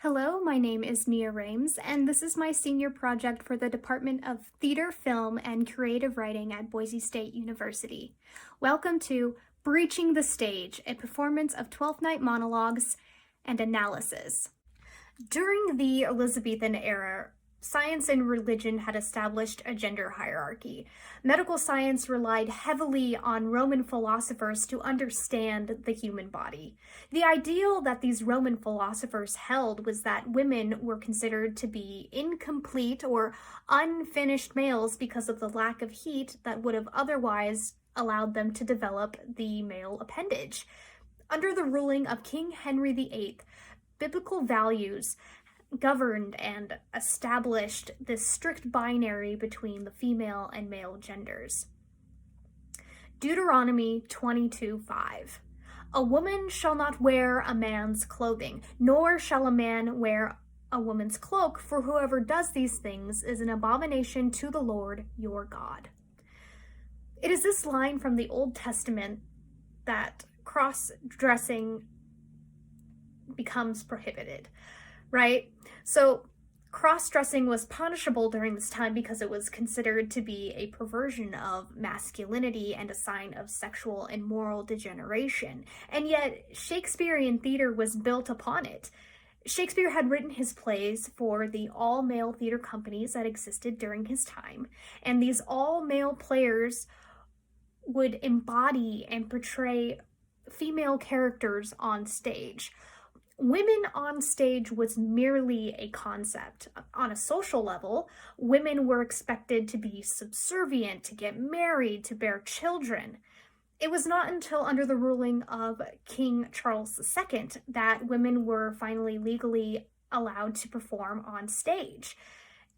Hello, my name is Mia Raymes, and this is my senior project for the Department of Theater, Film, and Creative Writing at Boise State University. Welcome to Breeching the Stage, a performance of Twelfth Night monologues and analysis. During the Elizabethan era, science and religion had established a gender hierarchy. Medical science relied heavily on Roman philosophers to understand the human body. The ideal that these Roman philosophers held was that women were considered to be incomplete or unfinished males because of the lack of heat that would have otherwise allowed them to develop the male appendage. Under the ruling of King Henry VIII, biblical values governed and established this strict binary between the female and male genders. Deuteronomy 22:5. A woman shall not wear a man's clothing, nor shall a man wear a woman's cloak, for whoever does these things is an abomination to the Lord your God. It is this line from the Old Testament that cross-dressing becomes prohibited, right? So cross-dressing was punishable during this time because it was considered to be a perversion of masculinity and a sign of sexual and moral degeneration. And yet Shakespearean theater was built upon it. Shakespeare had written his plays for the all-male theater companies that existed during his time, and these all-male players would embody and portray female characters on stage. Women on stage was merely a concept. On a social level, women were expected to be subservient, to get married, to bear children. It was not until under the ruling of King Charles II that women were finally legally allowed to perform on stage.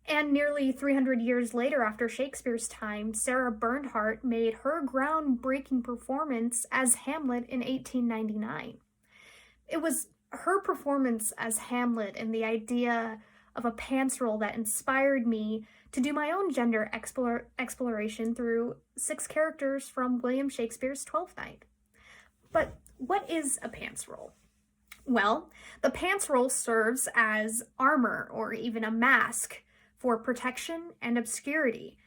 And nearly 300 years later, after Shakespeare's time, Sarah Bernhardt made her groundbreaking performance as Hamlet in 1899. It was her performance as Hamlet and the idea of a pants roll that inspired me to do my own gender exploration through 6 characters from William Shakespeare's Twelfth Night. But what is a pants roll? Well, the pants roll serves as armor or even a mask for protection and obscurity.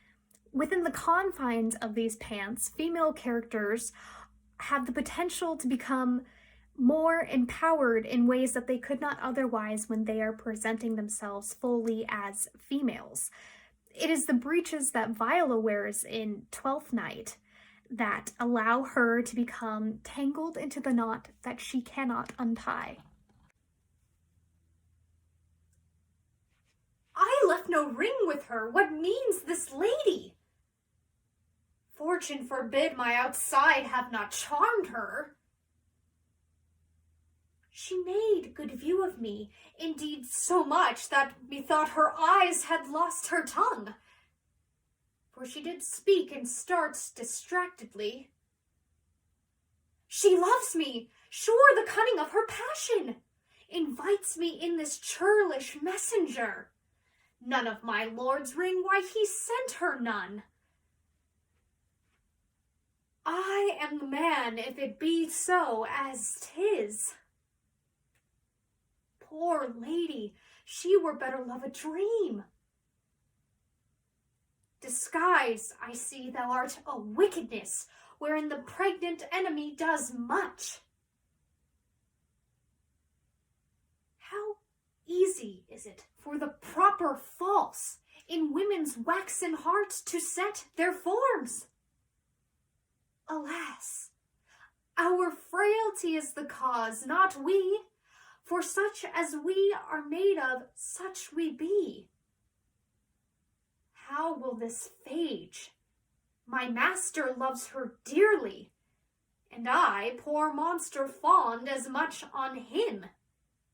Within the confines of these pants, female characters have the potential to become more empowered in ways that they could not otherwise when they are presenting themselves fully as females. It is the breeches that Viola wears in Twelfth Night that allow her to become tangled into the knot that she cannot untie. I left no ring with her. What means this lady? Fortune forbid my outside have not charmed her. She made good view of me, indeed so much that methought her eyes had lost her tongue. For she did speak and starts distractedly. She loves me, sure the cunning of her passion, invites me in this churlish messenger. None of my lord's ring, why he sent her none. I am the man, if it be so as 'tis. Poor lady, she were better love a dream. Disguise, I see thou art a wickedness, wherein the pregnant enemy does much. How easy is it for the proper false in women's waxen hearts to set their forms? Alas, our frailty is the cause, not we. For such as we are made of, such we be. How will this phage? My master loves her dearly, and I, poor monster, fond as much on him,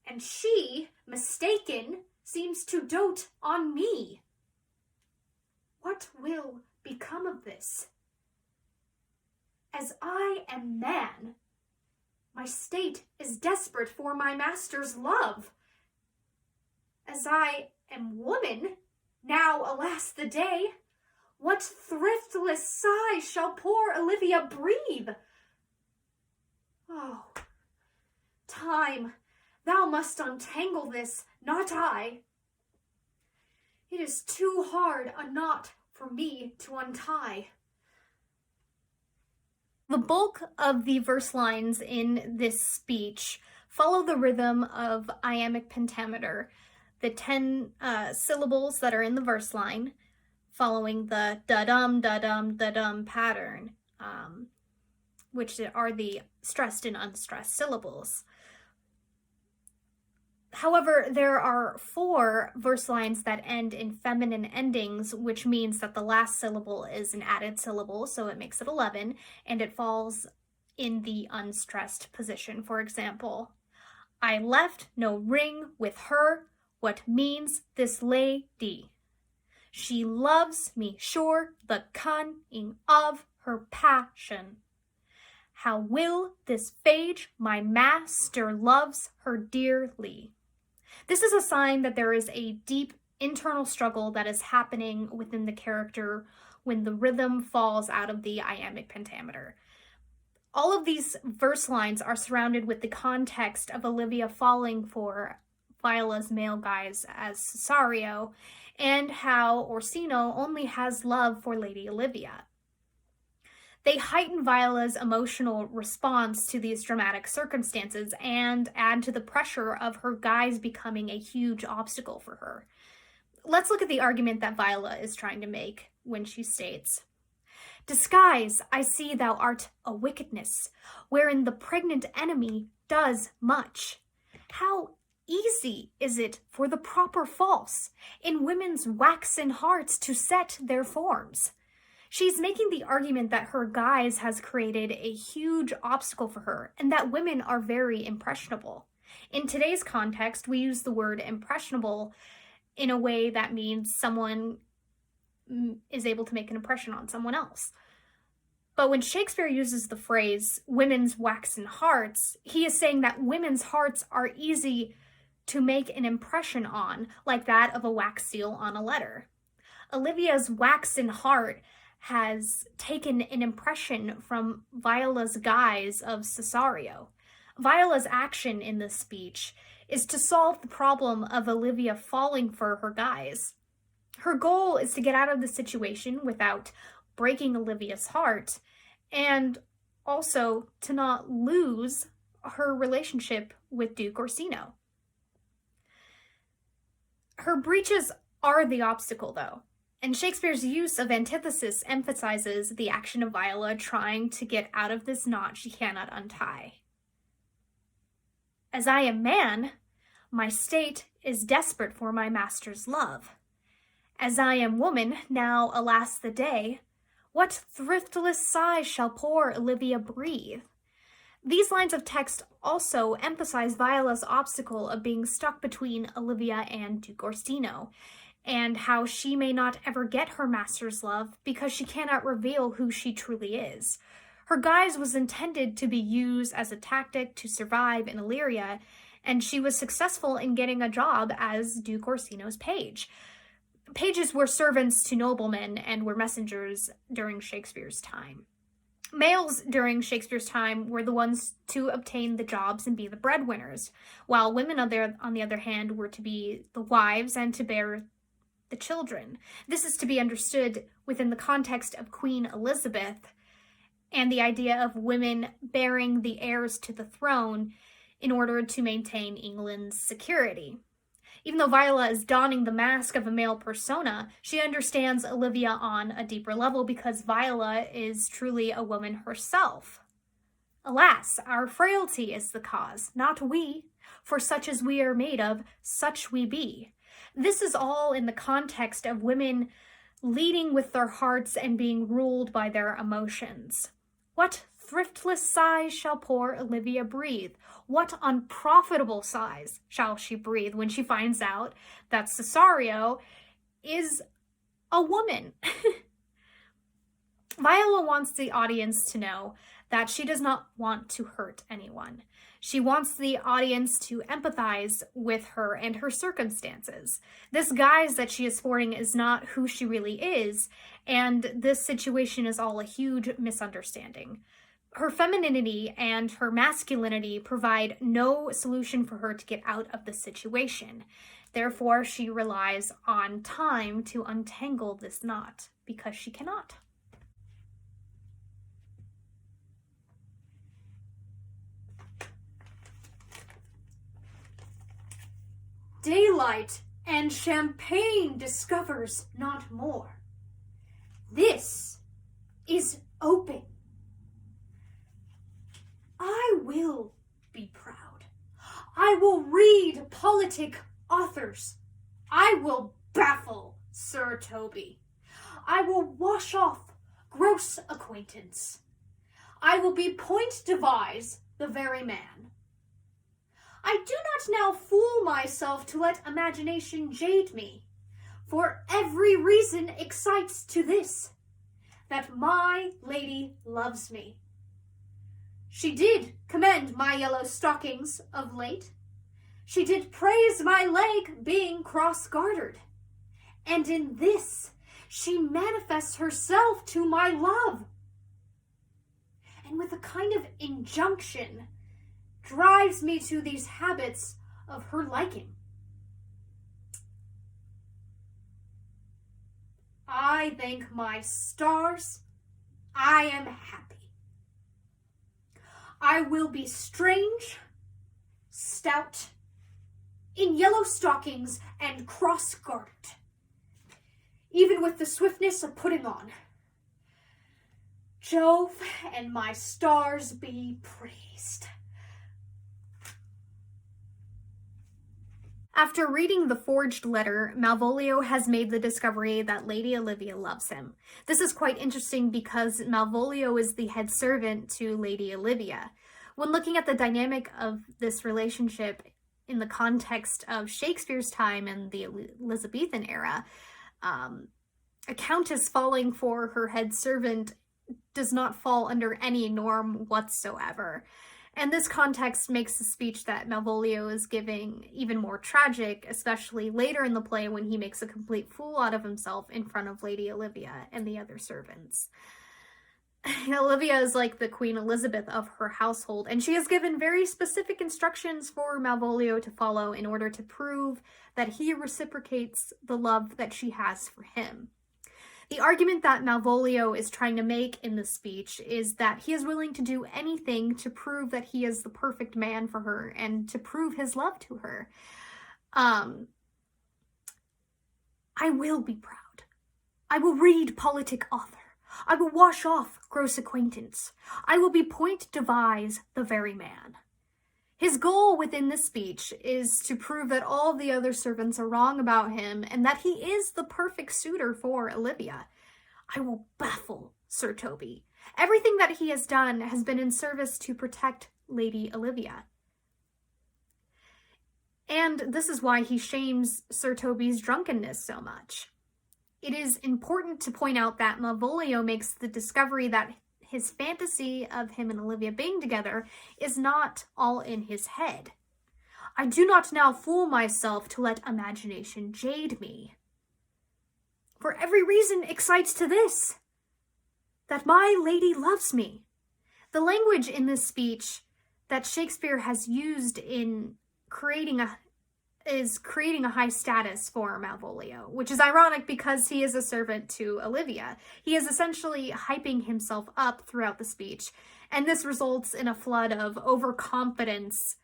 and she, mistaken, seems to dote on me. What will become of this? As I am man, my state is desperate for my master's love. As I am woman, now alas the day, what thriftless sigh shall poor Olivia breathe? Oh, time, Thou must untangle this, not I. It is too hard a knot for me to untie. The bulk of the verse lines in this speech follow the rhythm of iambic pentameter, the 10 syllables that are in the verse line, following the da-dum, da-dum, da-dum pattern, which are the stressed and unstressed syllables. However, there are 4 verse lines that end in feminine endings, which means that the last syllable is an added syllable, so it makes it 11, and it falls in the unstressed position. For example, I left no ring with her, what means this lady? She loves me sure, the cunning of her passion. How will this phage? My master loves her dearly. This is a sign that there is a deep internal struggle that is happening within the character when the rhythm falls out of the iambic pentameter. All of these verse lines are surrounded with the context of Olivia falling for Viola's male guise as Cesario, and how Orsino only has love for Lady Olivia. They heighten Viola's emotional response to these dramatic circumstances and add to the pressure of her guise becoming a huge obstacle for her. Let's look at the argument that Viola is trying to make when she states, Disguise, I see thou art a wickedness, wherein the pregnant enemy does much. How easy is it for the proper false in women's waxen hearts to set their forms? She's making the argument that her guise has created a huge obstacle for her and that women are very impressionable. In today's context, we use the word impressionable in a way that means someone is able to make an impression on someone else. But when Shakespeare uses the phrase women's waxen hearts, he is saying that women's hearts are easy to make an impression on, like that of a wax seal on a letter. Olivia's waxen heart has taken an impression from Viola's guise of Cesario. Viola's action in this speech is to solve the problem of Olivia falling for her guise. Her goal is to get out of the situation without breaking Olivia's heart, and also to not lose her relationship with Duke Orsino. Her breeches are the obstacle, though. And Shakespeare's use of antithesis emphasizes the action of Viola trying to get out of this knot she cannot untie. As I am man, my state is desperate for my master's love. As I am woman, now alas the day, what thriftless sigh shall poor Olivia breathe? These lines of text also emphasize Viola's obstacle of being stuck between Olivia and Duke Orsino, and how she may not ever get her master's love because she cannot reveal who she truly is. Her guise was intended to be used as a tactic to survive in Illyria, and she was successful in getting a job as Duke Orsino's page. Pages were servants to noblemen and were messengers during Shakespeare's time. Males during Shakespeare's time were the ones to obtain the jobs and be the breadwinners, while women on the other hand were to be the wives and to bear the children. This is to be understood within the context of Queen Elizabeth and the idea of women bearing the heirs to the throne in order to maintain England's security. Even though Viola is donning the mask of a male persona, she understands Olivia on a deeper level because Viola is truly a woman herself. Alas, our frailty is the cause, not we, for such as we are made of, such we be. This is all in the context of women leading with their hearts and being ruled by their emotions. What thriftless sighs shall poor Olivia breathe? What unprofitable sighs shall she breathe when she finds out that Cesario is a woman? Viola wants the audience to know that she does not want to hurt anyone. She wants the audience to empathize with her and her circumstances. This guise that she is sporting is not who she really is, and this situation is all a huge misunderstanding. her femininity and her masculinity provide no solution for her to get out of the situation. Therefore, she relies on time to untangle this knot, because she cannot. Daylight and champagne discovers not more. This is open. I will be proud. I will read politic authors. I will baffle Sir Toby. I will wash off gross acquaintance. I will be point devise the very man. I do not now fool myself to let imagination jade me, for every reason excites to this, that my lady loves me. She did commend my yellow stockings of late. She did praise my leg being cross-gartered. And in this she manifests herself to my love. And with a kind of injunction drives me to these habits of her liking. I thank my stars, I am happy. I will be strange, stout, in yellow stockings and cross-gartered, even with the swiftness of putting on. Jove and my stars be praised. After reading the forged letter, Malvolio has made the discovery that Lady Olivia loves him. This is quite interesting because Malvolio is the head servant to Lady Olivia. When looking at the dynamic of this relationship in the context of Shakespeare's time and the Elizabethan era, a countess falling for her head servant does not fall under any norm whatsoever. And this context makes the speech that Malvolio is giving even more tragic, especially later in the play when he makes a complete fool out of himself in front of Lady Olivia and the other servants. Olivia is like the Queen Elizabeth of her household, and she has given very specific instructions for Malvolio to follow in order to prove that he reciprocates the love that she has for him. The argument that Malvolio is trying to make in this speech is that he is willing to do anything to prove that he is the perfect man for her and to prove his love to her. I will be proud. I will read politic author. I will wash off gross acquaintance. I will be point devise the very man. His goal within this speech is to prove that all the other servants are wrong about him and that he is the perfect suitor for Olivia. I will baffle Sir Toby. Everything that he has done has been in service to protect Lady Olivia. And this is why he shames Sir Toby's drunkenness so much. It is important to point out that Malvolio makes the discovery that his fantasy of him and Olivia being together is not all in his head. I do not now fool myself to let imagination jade me. For every reason excites to this, that my lady loves me. The language in this speech that Shakespeare has used in creating a high status for Malvolio, which is ironic because he is a servant to Olivia. He is essentially hyping himself up throughout the speech, and this results in a flood of overconfidence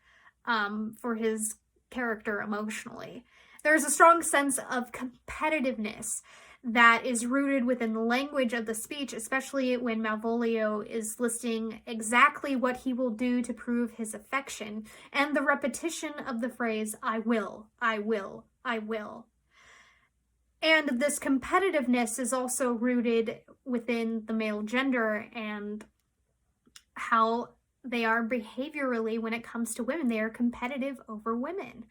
for his character emotionally. There's a strong sense of competitiveness that is rooted within the language of the speech, especially when Malvolio is listing exactly what he will do to prove his affection, and the repetition of the phrase, I will, I will, I will. And this competitiveness is also rooted within the male gender and how they are behaviorally when it comes to women. They are competitive over women.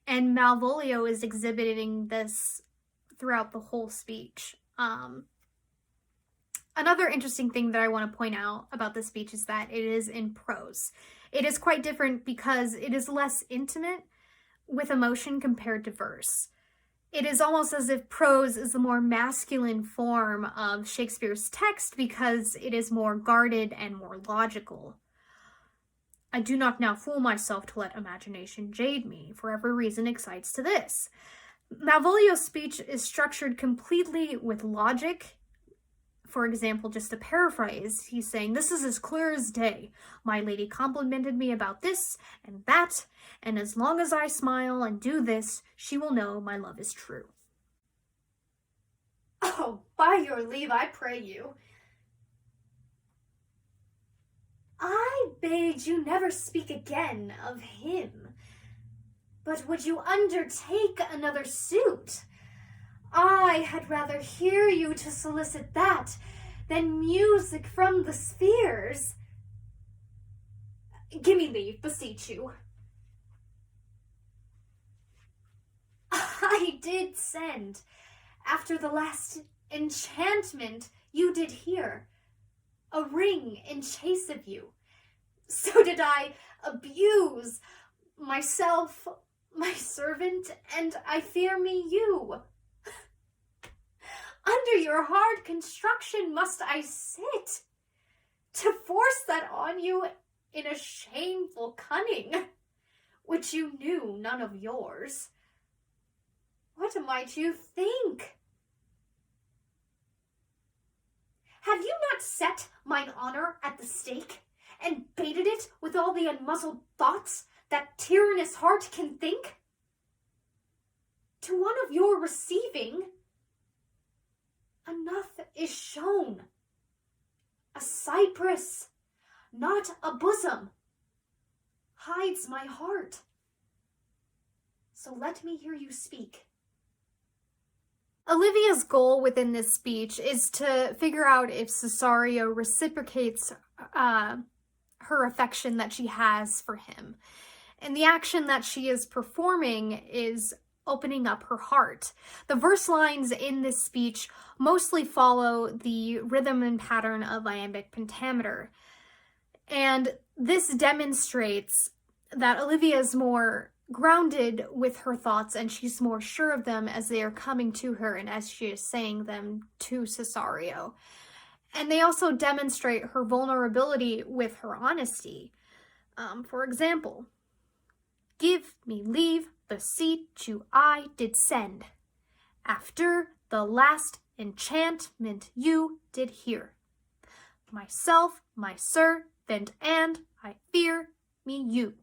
And Malvolio is exhibiting this throughout the whole speech. Another interesting thing that I want to point out about this speech is that it is in prose. It is quite different because it is less intimate with emotion compared to verse. It is almost as if prose is the more masculine form of Shakespeare's text because it is more guarded and more logical. I do not now fool myself to let imagination jade me, for every reason excites to this. Malvolio's speech is structured completely with logic. For example, just to paraphrase, he's saying, "This is as clear as day. My lady complimented me about this and that, and as long as I smile and do this, she will know my love is true." Oh, by your leave, I pray you. I bade you never speak again of him. But would you undertake another suit? I had rather hear you to solicit that than music from the spheres. Give me leave, beseech you. I did send, after the last enchantment you did hear, a ring in chase of you. So did I abuse myself, my servant, and I fear me you. Under your hard construction must I sit, to force that on you in a shameful cunning, which you knew none of yours. What might you think? Have you not set mine honor at the stake, and baited it with all the unmuzzled thoughts that tyrannous heart can think? To one of your receiving, enough is shown. A cypress, not a bosom, hides my heart. So let me hear you speak. Olivia's goal within this speech is to figure out if Cesario reciprocates her affection that she has for him. And the action that she is performing is opening up her heart. The verse lines in this speech mostly follow the rhythm and pattern of iambic pentameter. And this demonstrates that Olivia is more grounded with her thoughts and she's more sure of them as they are coming to her and as she is saying them to Cesario. And they also demonstrate her vulnerability with her honesty. For example, give me leave, beseech you I did send, after the last enchantment you did hear. Myself, my servant, and I fear me you.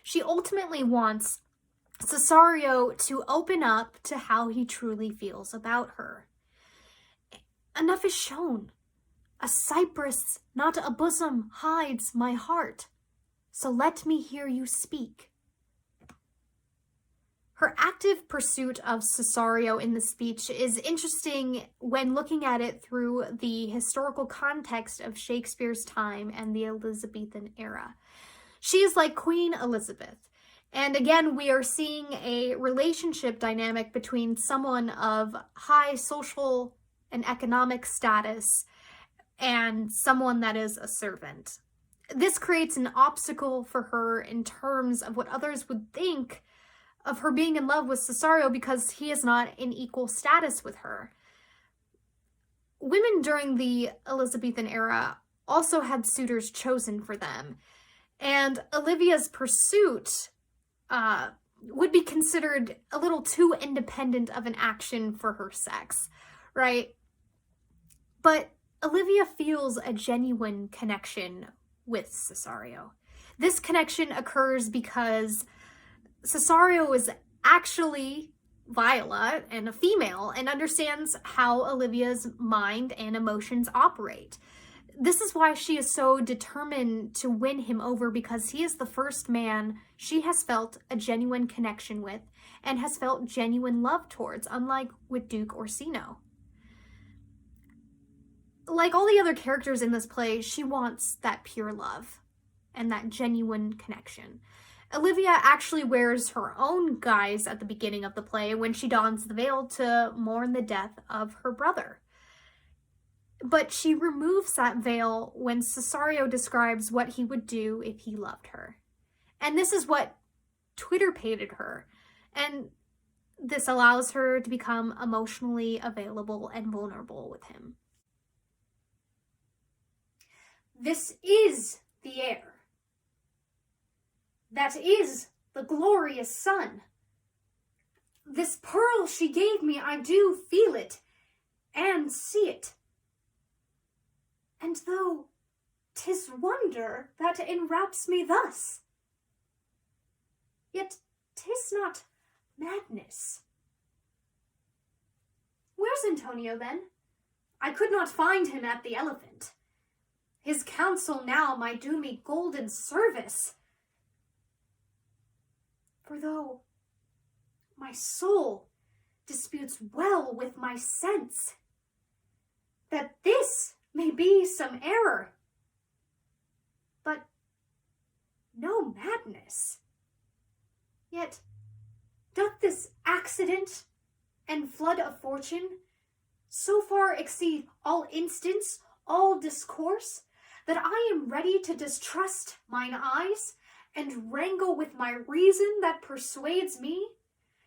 She ultimately wants Cesario to open up to how he truly feels about her. Enough is shown. A cypress, not a bosom, hides my heart. So let me hear you speak. Her active pursuit of Cesario in the speech is interesting when looking at it through the historical context of Shakespeare's time and the Elizabethan era. She is like Queen Elizabeth. And again, we are seeing a relationship dynamic between someone of high social and economic status and someone that is a servant. This creates an obstacle for her in terms of what others would think of her being in love with Cesario because he is not in equal status with her. Women during the Elizabethan era also had suitors chosen for them, and Olivia's pursuit would be considered a little too independent of an action for her sex, right? But Olivia feels a genuine connection with Cesario. This connection occurs because Cesario is actually Viola and a female and understands how Olivia's mind and emotions operate. This is why she is so determined to win him over, because he is the first man she has felt a genuine connection with and has felt genuine love towards, unlike with Duke Orsino. Like all the other characters in this play, she wants that pure love and that genuine connection. Olivia actually wears her own guise at the beginning of the play when she dons the veil to mourn the death of her brother. But she removes that veil when Cesario describes what he would do if he loved her. And this is what Twitter pated her. And this allows her to become emotionally available and vulnerable with him. This is the air. That is the glorious sun. This pearl she gave me, I do feel it and see it. And though 'tis wonder that enwraps me thus, yet 'tis not madness. Where's Antonio then? I could not find him at the Elephant. His counsel now might do me golden service. For though my soul disputes well with my sense, that this may be some error, but no madness. Yet doth this accident and flood of fortune so far exceed all instance, all discourse, that I am ready to distrust mine eyes and wrangle with my reason that persuades me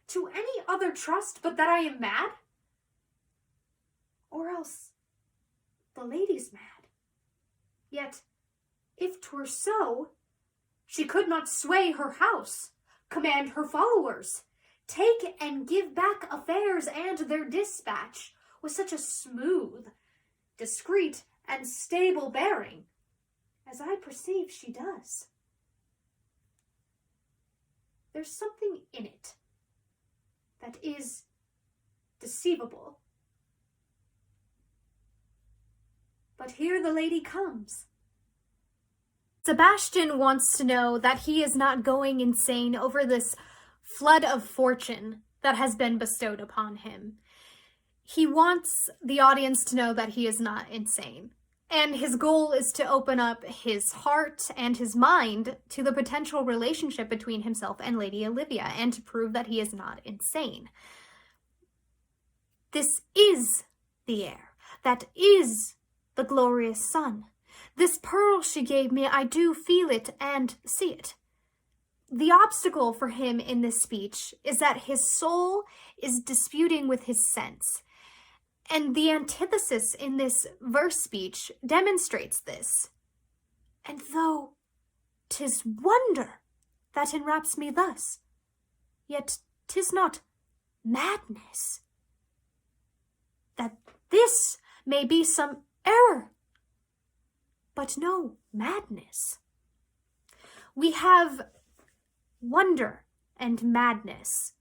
to any other trust but that I am mad? Or else the lady's mad. Yet, if 'twere so, she could not sway her house, command her followers, take and give back affairs and their dispatch with such a smooth, discreet, and stable bearing, as I perceive she does. There's something in it that is deceivable. But here the lady comes. Sebastian wants to know that he is not going insane over this flood of fortune that has been bestowed upon him. He wants the audience to know that he is not insane. And his goal is to open up his heart and his mind to the potential relationship between himself and Lady Olivia, and to prove that he is not insane. This is the air. That is the glorious sun. This pearl she gave me, I do feel it and see it. The obstacle for him in this speech is that his soul is disputing with his sense. And the antithesis in this verse speech demonstrates this. And though 'tis wonder that enwraps me thus, yet 'tis not madness. That this may be some error, but no madness. We have wonder and madness,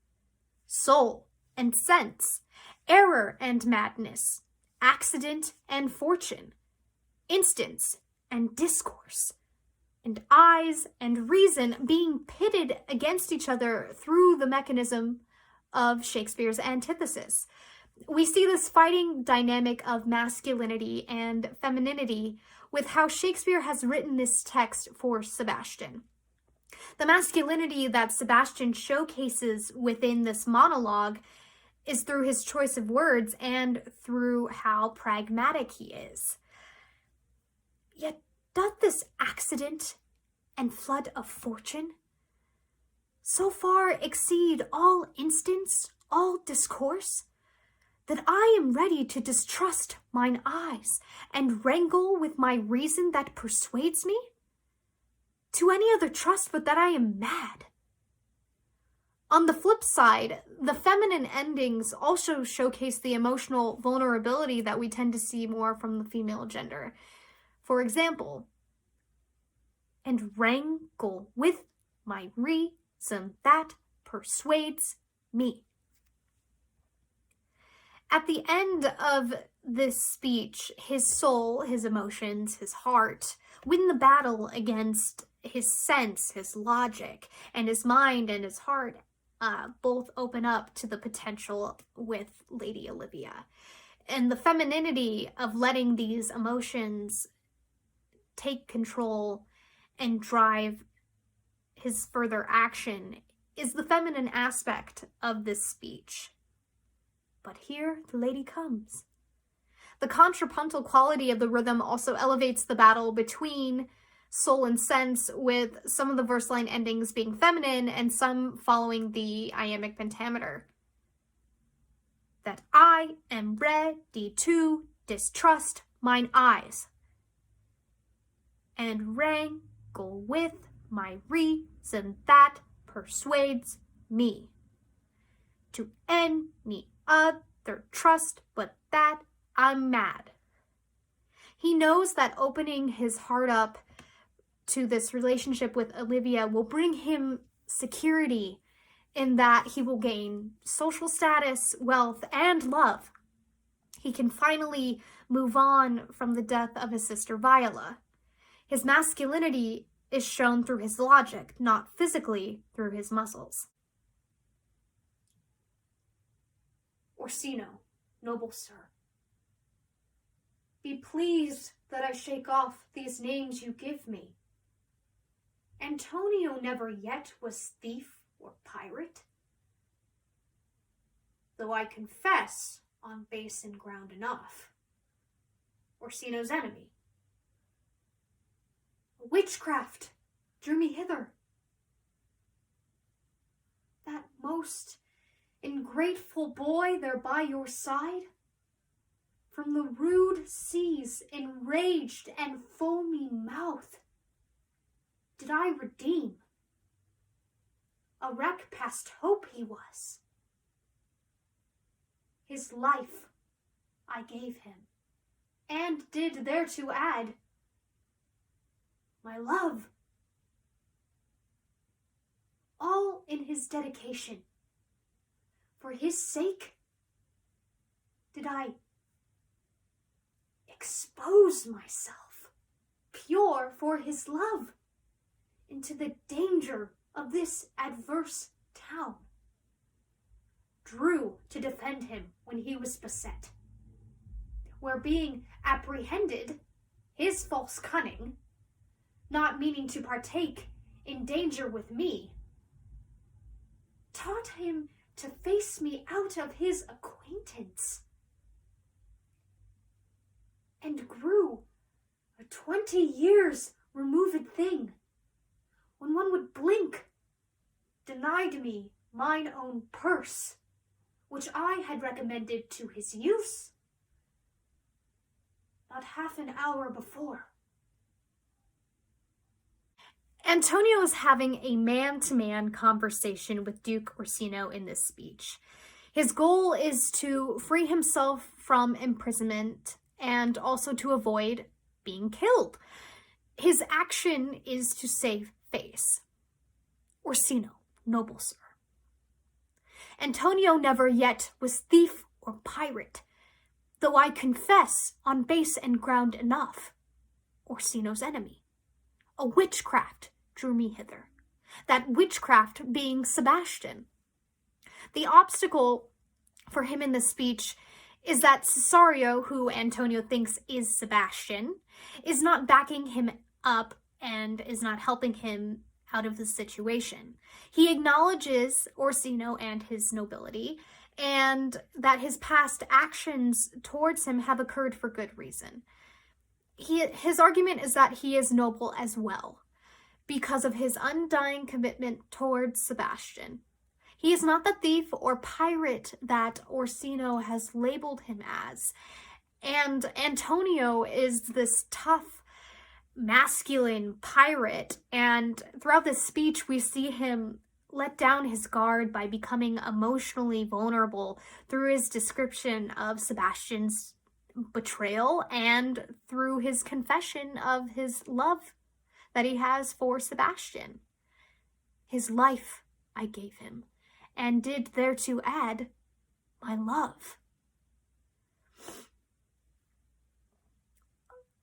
soul and sense, error and madness, accident and fortune, instance and discourse, and eyes and reason being pitted against each other through the mechanism of Shakespeare's antithesis. We see this fighting dynamic of masculinity and femininity with how Shakespeare has written this text for Sebastian. The masculinity that Sebastian showcases within this monologue is through his choice of words and through how pragmatic he is. Yet doth this accident and flood of fortune so far exceed all instance, all discourse, that I am ready to distrust mine eyes and wrangle with my reason that persuades me to any other trust but that I am mad. On the flip side, the feminine endings also showcase the emotional vulnerability that we tend to see more from the female gender. For example, and wrangle with my reason that persuades me. At the end of this speech, his soul, his emotions, his heart win the battle against his sense, his logic, and his mind and his heart both open up to the potential with Lady Olivia. And the femininity of letting these emotions take control and drive his further action is the feminine aspect of this speech. But here the lady comes. The contrapuntal quality of the rhythm also elevates the battle between soul and sense, with some of the verse line endings being feminine and some following the iambic pentameter. that I am ready to distrust mine eyes, and wrangle with my reason that persuades me to any other trust but that I'm mad. He knows that opening his heart up to this relationship with Olivia will bring him security in that he will gain social status, wealth, and love. He can finally move on from the death of his sister Viola. His masculinity is shown through his logic, not physically through his muscles. Orsino, noble sir, be pleased that I shake off these names you give me. Antonio never yet was thief or pirate, though I confess on base and ground enough. Orsino's enemy. Witchcraft drew me hither. That most ingrateful boy there by your side, from the rude sea's enraged and foamy mouth, did I redeem. A wreck past hope he was. His life I gave him, and did thereto add my love. All in his dedication. For his sake did I expose myself, pure for his love, into the danger of this adverse town. Drew to defend him when he was beset, where being apprehended, his false cunning, not meaning to partake in danger with me, taught him to face me out of his acquaintance, and grew a 20 years removed thing, when one would blink, denied me mine own purse, which I had recommended to his use not half an hour before. Antonio is having a man-to-man conversation with Duke Orsino in this speech. His goal is to free himself from imprisonment and also to avoid being killed. His action is to save face. Orsino, noble sir. Antonio never yet was thief or pirate, though I confess on base and ground enough. Orsino's enemy. A witchcraft drew me hither, that witchcraft being Sebastian. The obstacle for him in the speech is that Cesario, who Antonio thinks is Sebastian, is not backing him up and is not helping him out of the situation. He acknowledges Orsino and his nobility, and that his past actions towards him have occurred for good reason. His argument is that he is noble as well, because of his undying commitment towards Sebastian. He is not the thief or pirate that Orsino has labeled him as, and Antonio is this tough, masculine pirate, and throughout this speech we see him let down his guard by becoming emotionally vulnerable through his description of Sebastian's betrayal and through his confession of his love that he has for Sebastian. His life I gave him, and did thereto add my love.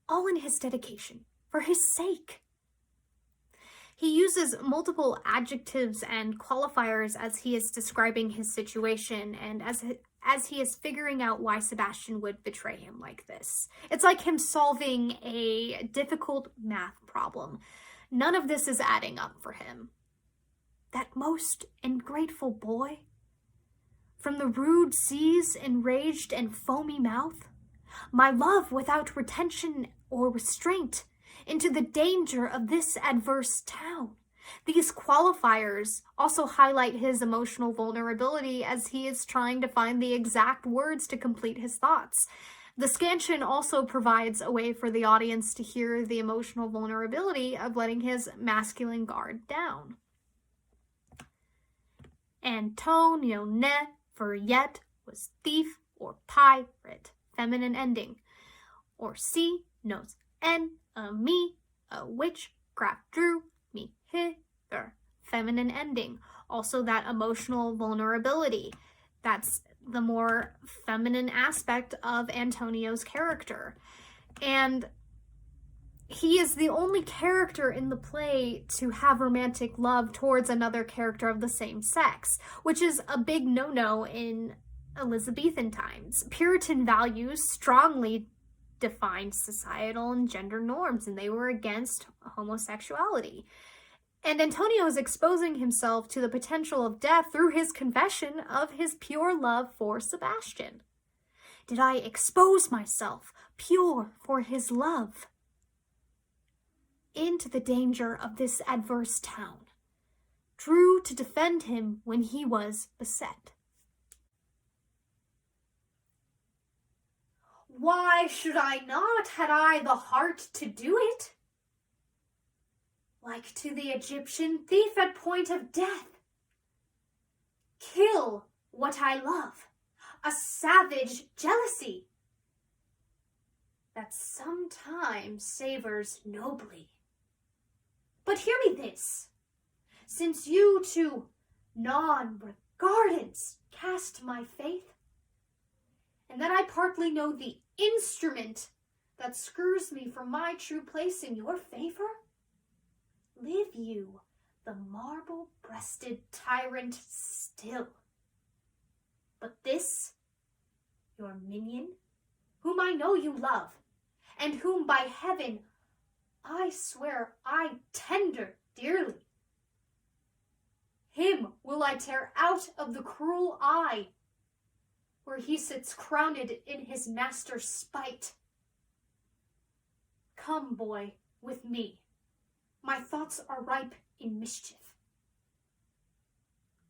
All in his dedication, for his sake. He uses multiple adjectives and qualifiers as he is describing his situation and as he is figuring out why Sebastian would betray him like this. It's like him solving a difficult math problem. None of this is adding up for him. That most ungrateful boy, from the rude sea's enraged and foamy mouth, my love without retention or restraint, into the danger of this adverse town, These qualifiers also highlight his emotional vulnerability as he is trying to find the exact words to complete his thoughts. The scansion also provides a way for the audience to hear the emotional vulnerability of letting his masculine guard down. Antonio never yet was thief or pirate, feminine ending. Or C knows enemy, a witchcraft drew me hither, feminine ending. Also that emotional vulnerability. That's the more feminine aspect of Antonio's character. And he is the only character in the play to have romantic love towards another character of the same sex, which is a big no-no in Elizabethan times. Puritan values strongly defined societal and gender norms, and they were against homosexuality. And Antonio is exposing himself to the potential of death through his confession of his pure love for Sebastian. Did I expose myself pure for his love? Into the danger of this adverse town, drew to defend him when he was beset. Why should I not, had I the heart to do it? Like to the Egyptian thief at point of death, kill what I love, a savage jealousy that sometimes savors nobly. But hear me this, since you to non-regardance cast my faith, and that I partly know the instrument that screws me from my true place in your favor, live you the marble-breasted tyrant still. But this, your minion, whom I know you love, and whom by heaven I swear I tender dearly, him will I tear out of the cruel eye, where he sits crowned in his master's spite. Come, boy, with me. My thoughts are ripe in mischief.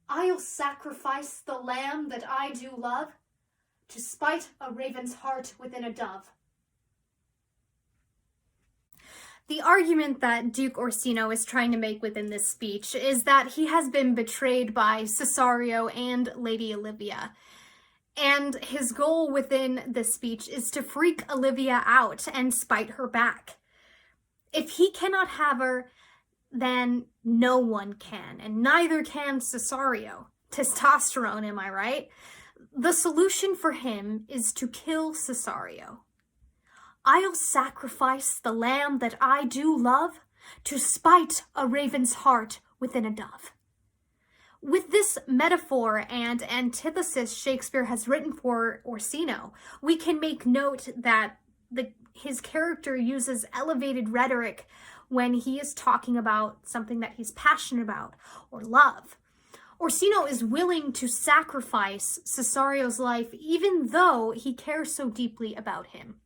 I'll sacrifice the lamb that I do love, to spite a raven's heart within a dove. The argument that Duke Orsino is trying to make within this speech is that he has been betrayed by Cesario and Lady Olivia. And his goal within this speech is to freak Olivia out and spite her back. If he cannot have her, then no one can, and neither can Cesario. Testosterone, am I right? The solution for him is to kill Cesario. I'll sacrifice the lamb that I do love to spite a raven's heart within a dove. With this metaphor and antithesis Shakespeare has written for Orsino, we can make note that his character uses elevated rhetoric when he is talking about something that he's passionate about or love. Orsino is willing to sacrifice Cesario's life even though he cares so deeply about him.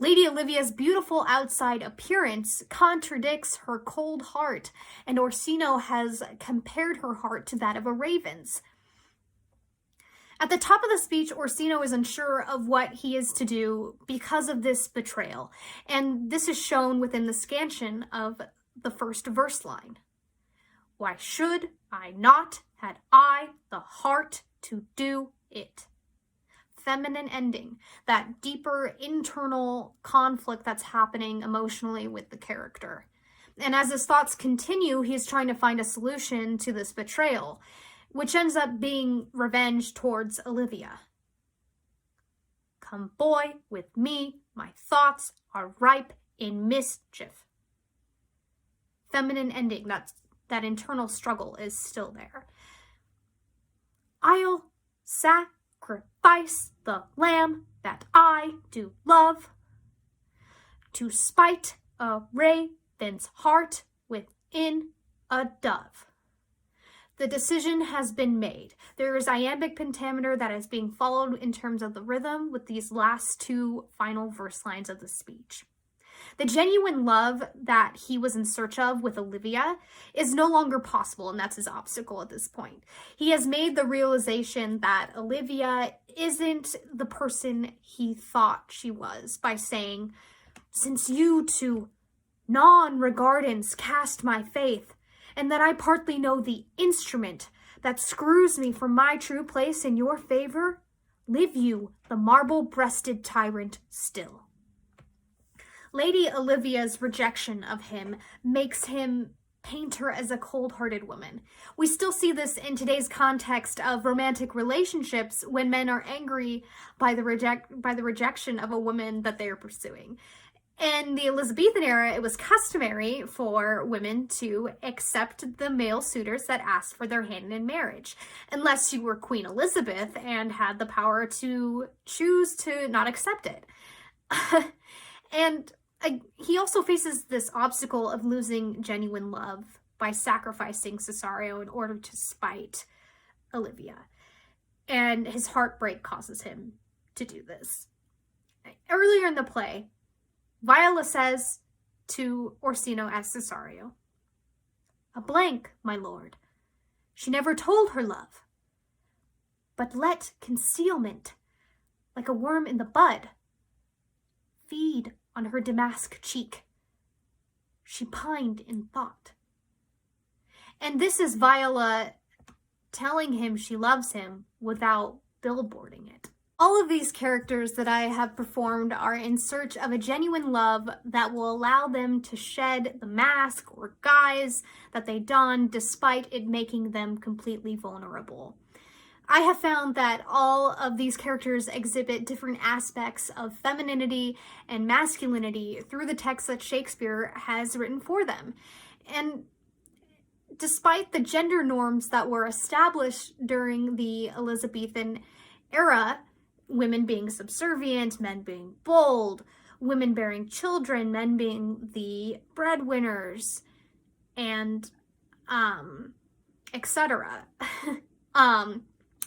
Lady Olivia's beautiful outside appearance contradicts her cold heart, and Orsino has compared her heart to that of a raven's. At the top of the speech, Orsino is unsure of what he is to do because of this betrayal, and this is shown within the scansion of the first verse line. Why should I not, had I the heart to do it? Feminine ending, that deeper internal conflict that's happening emotionally with the character. And as his thoughts continue, he's trying to find a solution to this betrayal, which ends up being revenge towards Olivia. Come, boy, with me, my thoughts are ripe in mischief. Feminine ending, that internal struggle is still there. I'll sacrifice the lamb that I do love to spite a raven's heart within a dove. The decision has been made. There is iambic pentameter that is being followed in terms of the rhythm with these last two final verse lines of the speech. The genuine love that he was in search of with Olivia is no longer possible, and that's his obstacle at this point. He has made the realization that Olivia isn't the person he thought she was by saying, "Since you to non-regardance cast my faith, and that I partly know the instrument that screws me from my true place in your favor, live you the marble-breasted tyrant still." Lady Olivia's rejection of him makes him paint her as a cold-hearted woman. We still see this in today's context of romantic relationships when men are angry by the rejection of a woman that they are pursuing. In the Elizabethan era, it was customary for women to accept the male suitors that asked for their hand in marriage, unless you were Queen Elizabeth and had the power to choose to not accept it. And he also faces this obstacle of losing genuine love by sacrificing Cesario in order to spite Olivia. And his heartbreak causes him to do this. Earlier in the play, Viola says to Orsino as Cesario, "A blank, my lord. She never told her love, but let concealment, like a worm in the bud, feed on her damask cheek. She pined in thought." And this is Viola telling him she loves him without billboarding it. All of these characters that I have performed are in search of a genuine love that will allow them to shed the mask or guise that they don, despite it making them completely vulnerable. I have found that all of these characters exhibit different aspects of femininity and masculinity through the text that Shakespeare has written for them. And despite the gender norms that were established during the Elizabethan era, women being subservient, men being bold, women bearing children, men being the breadwinners, and etc.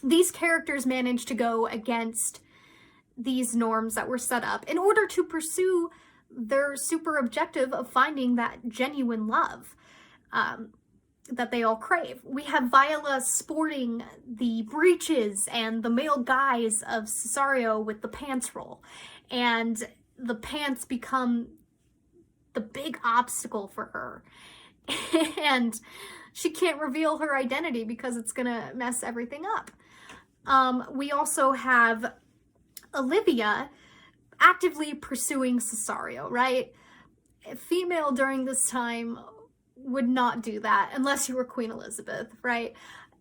These characters managed to go against these norms that were set up in order to pursue their super objective of finding that genuine love that they all crave. We have Viola sporting the breeches and the male guise of Cesario with the pants roll, and the pants become the big obstacle for her. And she can't reveal her identity because it's gonna mess everything up. We also have Olivia actively pursuing Cesario, right? A female during this time would not do that unless you were Queen Elizabeth, right?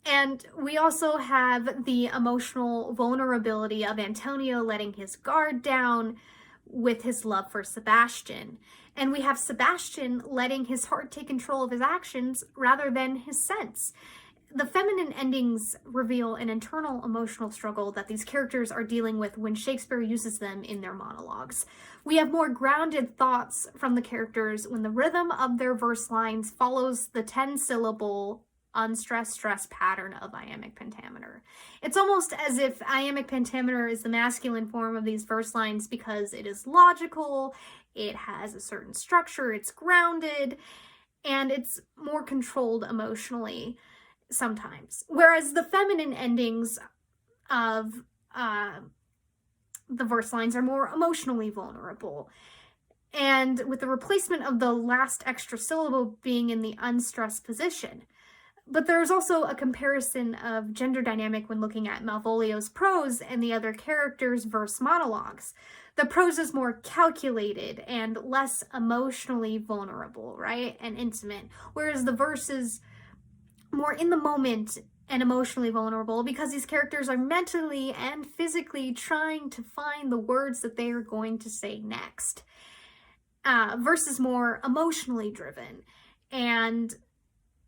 And we also have the emotional vulnerability of Antonio letting his guard down with his love for Sebastian. And we have Sebastian letting his heart take control of his actions rather than his sense. The feminine endings reveal an internal emotional struggle that these characters are dealing with when Shakespeare uses them in their monologues. We have more grounded thoughts from the characters when the rhythm of their verse lines follows the 10-syllable unstressed stress pattern of iambic pentameter. It's almost as if iambic pentameter is the masculine form of these verse lines because it is logical, it has a certain structure, it's grounded, and it's more controlled emotionally sometimes. Whereas the feminine endings of the verse lines are more emotionally vulnerable. And with the replacement of the last extra syllable being in the unstressed position. But there's also a comparison of gender dynamic when looking at Malvolio's prose and the other characters' verse monologues. The prose is more calculated and less emotionally vulnerable, right? And intimate. Whereas the verse is more in the moment and emotionally vulnerable because these characters are mentally and physically trying to find the words that they are going to say next. Verse is more emotionally driven, and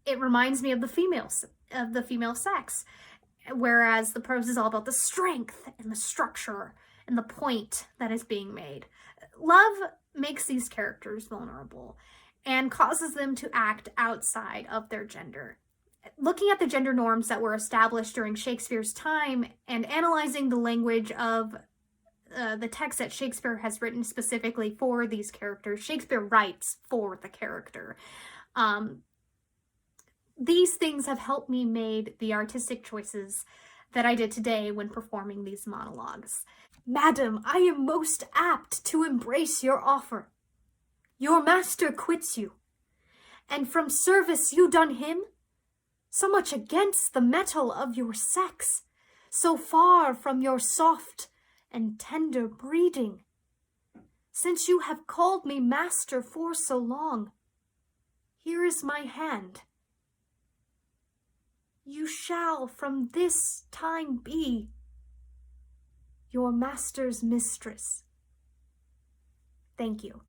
it reminds me of the female sex, whereas the prose is all about the strength and the structure and the point that is being made. Love makes these characters vulnerable and causes them to act outside of their gender. Looking at the gender norms that were established during Shakespeare's time and analyzing the language of the text that Shakespeare has written specifically for these characters. Shakespeare writes for the character. These things have helped me made the artistic choices that I did today when performing these monologues. Madam, I am most apt to embrace your offer. Your master quits you, and from service you done him, so much against the metal of your sex, so far from your soft and tender breeding. Since you have called me master for so long, here is my hand. You shall from this time be your master's mistress. Thank you.